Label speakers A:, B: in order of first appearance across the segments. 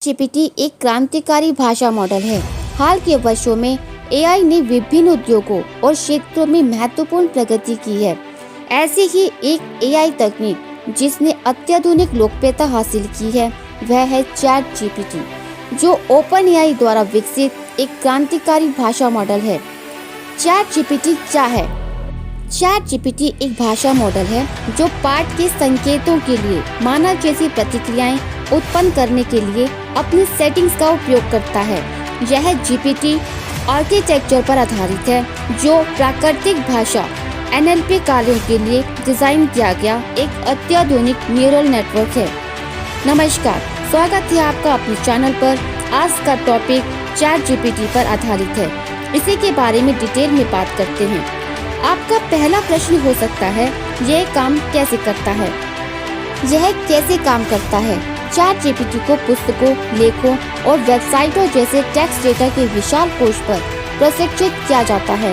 A: GPT एक क्रांतिकारी भाषा मॉडल है। हाल के वर्षों में एआई ने विभिन्न उद्योगों और क्षेत्रों में महत्वपूर्ण प्रगति की है। ऐसी ही एक एआई तकनीक जिसने अत्याधुनिक लोकप्रियता हासिल की है वह है चैट जीपीटी, जो ओपन एआई द्वारा विकसित एक क्रांतिकारी भाषा मॉडल है। चैट जीपीटी क्या है? चैट जीपीटी एक भाषा मॉडल है जो पाठ के संकेतों के लिए मानव जैसी प्रतिक्रियाएं उत्पन्न करने के लिए अपनी सेटिंग्स का उपयोग करता है। यह जीपीटी आर्किटेक्चर पर आधारित है जो प्राकृतिक भाषा एनएलपी कार्यों के लिए डिजाइन किया गया एक अत्याधुनिक न्यूरल नेटवर्क है। नमस्कार, स्वागत है आपका अपने चैनल पर। आज का टॉपिक चैट जीपीटी पर आधारित है। इसी के बारे में डिटेल में बात करते हैं। आपका पहला प्रश्न हो सकता है, यह काम कैसे करता है? यह कैसे काम करता है? चैट जीपीटी को पुस्तकों, लेखों और वेबसाइटों जैसे टेक्स्ट डेटा के विशाल कोश पर प्रशिक्षित किया जाता है।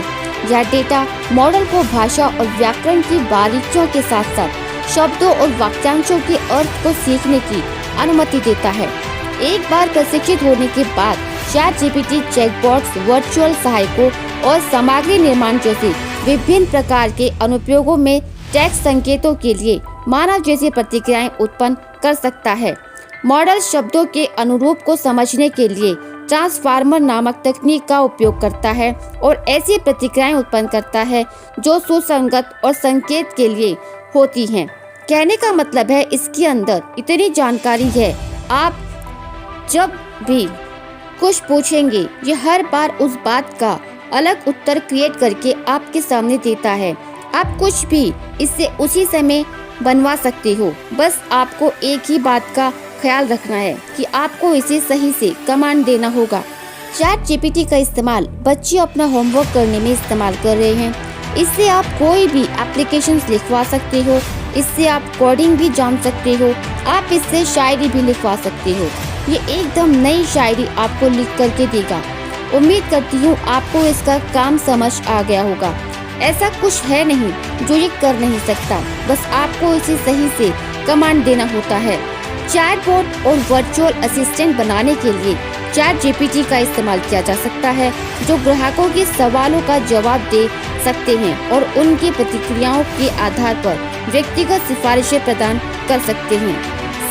A: यह डेटा मॉडल को भाषा और व्याकरण की बारीकियों के साथ साथ शब्दों और वाक्यांशों के अर्थ को सीखने की अनुमति देता है। एक बार प्रशिक्षित होने के बाद चैट जीपीटी चैटबॉट्स, वर्चुअल सहायकों और सामग्री निर्माण जैसे विभिन्न प्रकार के अनुप्रयोगों में टेक्स्ट संकेतों के लिए मानव जैसी प्रतिक्रियाएं उत्पन्न कर सकता है। मॉडल शब्दों के अनुरूप को समझने के लिए ट्रांसफार्मर नामक तकनीक का उपयोग करता है और ऐसी प्रतिक्रियाएं उत्पन्न करता है जो सुसंगत और संकेत के लिए होती हैं। कहने का मतलब है इसके अंदर इतनी जानकारी है, आप जब भी कुछ पूछेंगे ये हर बार उस बात का अलग उत्तर क्रिएट करके आपके सामने देता है। आप कुछ भी इससे उसी समय बनवा सकते हो। बस आपको एक ही बात का ख्याल रखना है कि आपको इसे सही से कमांड देना होगा। चैट जीपीटी का इस्तेमाल बच्चे अपना होमवर्क करने में इस्तेमाल कर रहे हैं। इससे आप कोई भी एप्लीकेशंस लिखवा सकते हो। इससे आप कोडिंग भी जान सकते हो। आप इससे शायरी भी लिखवा सकते हो। ये एकदम नई शायरी आपको लिख करके देगा। उम्मीद करती हूँ आपको इसका काम समझ आ गया होगा। ऐसा कुछ है नहीं जो ये कर नहीं सकता, बस आपको इसे सही से कमांड देना होता है। चैटबॉट और वर्चुअल असिस्टेंट बनाने के लिए चैट जीपीटी का इस्तेमाल किया जा सकता है, जो ग्राहकों के सवालों का जवाब दे सकते हैं और उनकी प्रतिक्रियाओं के आधार पर व्यक्तिगत सिफारिशें प्रदान कर सकते हैं।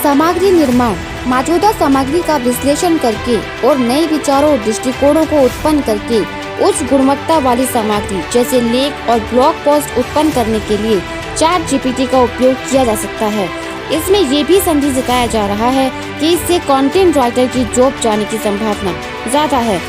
A: सामग्री निर्माण, मौजूदा सामग्री का विश्लेषण करके और नए विचारों और दृष्टिकोणों को उत्पन्न करके उच्च गुणवत्ता वाली सामग्री जैसे लेख और ब्लॉग पोस्ट उत्पन्न करने के लिए चैट जीपीटी का उपयोग किया जा सकता है। इसमें ये भी संदेश जताया जा रहा है कि इससे कंटेंट राइटर की जॉब जाने की संभावना ज्यादा है।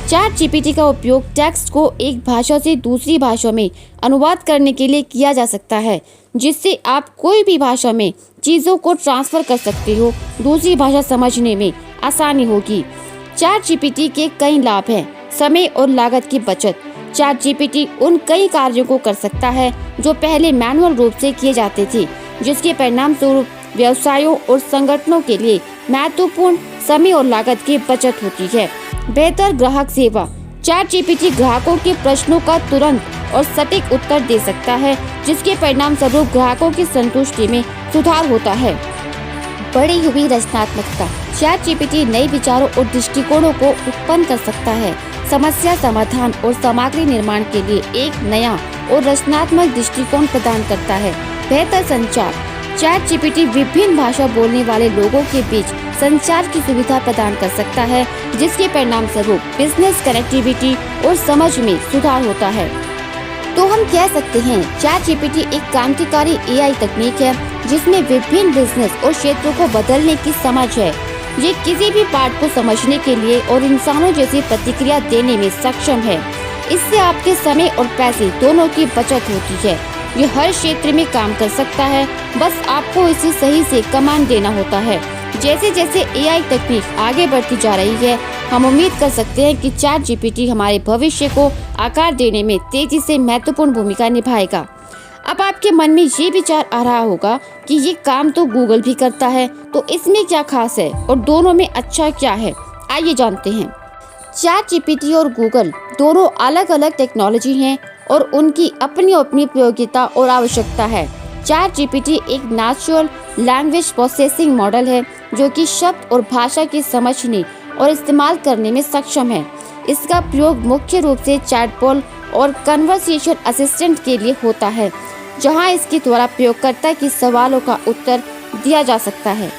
A: चैट जीपीटी का उपयोग टेक्स्ट को एक भाषा से दूसरी भाषा में अनुवाद करने के लिए किया जा सकता है, जिससे आप कोई भी भाषा में चीजों को ट्रांसफर कर सकते हो। दूसरी भाषा समझने में आसानी होगी। चैट जीपीटी के कई लाभ हैं। समय और लागत की बचत। चैट जीपीटी उन कई कार्यों को कर सकता है जो पहले मैनुअल रूप से किए जाते थे, जिसके परिणाम स्वरूप व्यवसायों और संगठनों के लिए महत्वपूर्ण समय और लागत की बचत होती है। बेहतर ग्राहक सेवा। चैट जीपीटी ग्राहकों के प्रश्नों का तुरंत और सटीक उत्तर दे सकता है, जिसके परिणाम स्वरूप ग्राहकों की संतुष्टि में सुधार होता है। बढ़ी हुई रचनात्मकता। चैट जीपीटी नए विचारों और दृष्टिकोणों को उत्पन्न कर सकता है। समस्या समाधान और सामग्री निर्माण के लिए एक नया और रचनात्मक दृष्टिकोण प्रदान करता है। बेहतर संचार। चैट जीपीटी विभिन्न भाषा बोलने वाले लोगों के बीच संचार की सुविधा प्रदान कर सकता है, जिसके परिणाम स्वरूप बिजनेस कनेक्टिविटी और समझ में सुधार होता है। तो हम कह सकते हैं चैट जीपीटी एक क्रांतिकारी एआई तकनीक है जिसमें विभिन्न बिजनेस और क्षेत्रों को बदलने की समझ है। ये किसी भी पाठ को समझने के लिए और इंसानों जैसी प्रतिक्रिया देने में सक्षम है। इससे आपके समय और पैसे दोनों की बचत होती है। ये हर क्षेत्र में काम कर सकता है, बस आपको इसे सही से कमांड देना होता है। जैसे जैसे एआई तकनीक आगे बढ़ती जा रही है, हम उम्मीद कर सकते हैं कि चैट जीपीटी हमारे भविष्य को आकार देने में तेजी से महत्वपूर्ण भूमिका निभाएगा। अब आपके मन में ये विचार आ रहा होगा कि ये काम तो गूगल भी करता है, तो इसमें क्या खास है और दोनों में अच्छा क्या है? आइए जानते हैं। चैट जीपीटी और गूगल दोनों अलग अलग टेक्नोलॉजी हैं और उनकी अपनी अपनी प्रयोगिता और आवश्यकता है। चैट जीपीटी एक नेचुरल लैंग्वेज प्रोसेसिंग मॉडल है जो कि शब्द और भाषा के समझने और इस्तेमाल करने में सक्षम है। इसका प्रयोग मुख्य रूप से चैटबॉट और कन्वर्सेशन असिस्टेंट के लिए होता है, जहां इसके द्वारा प्रयोगकर्ता के सवालों का उत्तर दिया जा सकता है।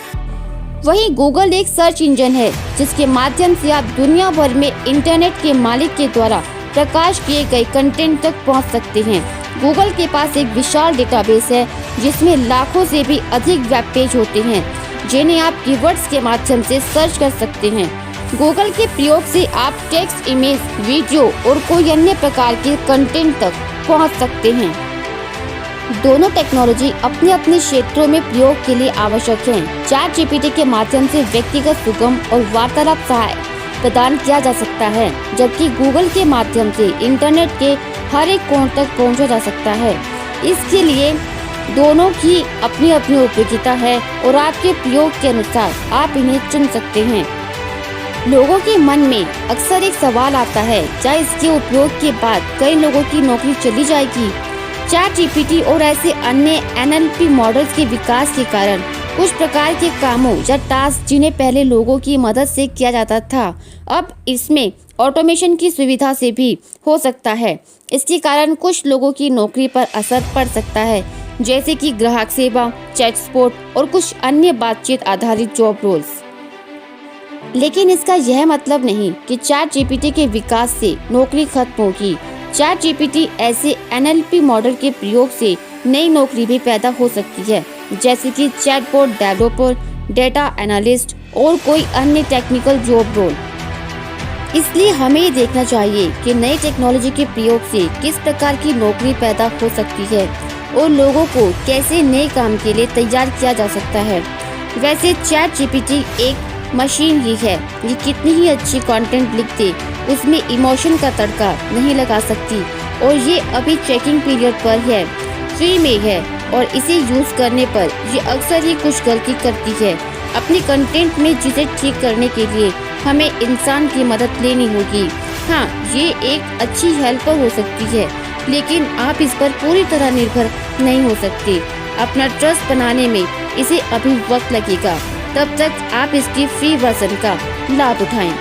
A: वहीं गूगल एक सर्च इंजन है जिसके माध्यम से आप दुनिया भर में इंटरनेट के मालिक के द्वारा प्रकाश किए गए कंटेंट तक पहुंच सकते हैं। गूगल के पास एक विशाल डेटाबेस है जिसमें लाखों से भी अधिक वेब पेज होते हैं जिन्हें आप कीवर्ड्स के माध्यम से सर्च कर सकते हैं। गूगल के प्रयोग से आप टेक्स्ट, इमेज, वीडियो और कोई अन्य प्रकार के कंटेंट तक पहुंच सकते हैं। दोनों टेक्नोलॉजी अपने अपने क्षेत्रों में प्रयोग के लिए आवश्यक हैं। चैट जीपीटी के माध्यम से व्यक्तिगत, सुगम और वार्तालाप सहायता प्रदान किया जा सकता है, जबकि गूगल के माध्यम से इंटरनेट के हर एक कोण तक पहुंचा जा सकता है। इसके लिए दोनों की अपनी अपनी उपयोगिता है और आपके प्रयोग के अनुसार आप इन्हें चुन सकते हैं। लोगों के मन में अक्सर एक सवाल आता है, क्या इसके उपयोग के बाद कई लोगों की नौकरी चली जाएगी? चैट जीपीटी और ऐसे अन्य एनएलपी मॉडल्स के विकास के कारण कुछ प्रकार के कामों या टास्क जिन्हें पहले लोगों की मदद से किया जाता था, अब इसमें ऑटोमेशन की सुविधा से भी हो सकता है। इसके कारण कुछ लोगों की नौकरी पर असर पड़ सकता है, जैसे कि ग्राहक सेवा, चैट सपोर्ट और कुछ अन्य बातचीत आधारित जॉब रोल्स। लेकिन इसका यह मतलब नहीं कि चैट जीपीटी के विकास से नौकरी खत्म होगी। चैट जीपीटी ऐसे एनएलपी मॉडल के प्रयोग से नई नौकरी भी पैदा हो सकती है, जैसे कि चैटबॉट डेवलपर, डेटा एनालिस्ट और कोई अन्य टेक्निकल जॉब रोल। इसलिए हमें ये देखना चाहिए कि नई टेक्नोलॉजी के प्रयोग से किस प्रकार की नौकरी पैदा हो सकती है और लोगों को कैसे नए काम के लिए तैयार किया जा सकता है। वैसे चैट जीपीटी एक मशीन ही है, ये कितनी ही अच्छी कंटेंट लिखते उसमें इमोशन का तड़का नहीं लगा सकती और ये अभी चेकिंग पीरियड पर है, फ्री में है और इसे यूज करने पर ये अक्सर ही कुछ गलती करती है। अपने कंटेंट में चीजें ठीक करने के लिए हमें इंसान की मदद लेनी होगी। हाँ, ये एक अच्छी हेल्पर हो सकती है, लेकिन आप इस पर पूरी तरह निर्भर नहीं हो सकते। अपना ट्रस्ट बनाने में इसे अभी वक्त लगेगा, तब तक आप इसकी फ्री वर्जन का लाभ उठाएं।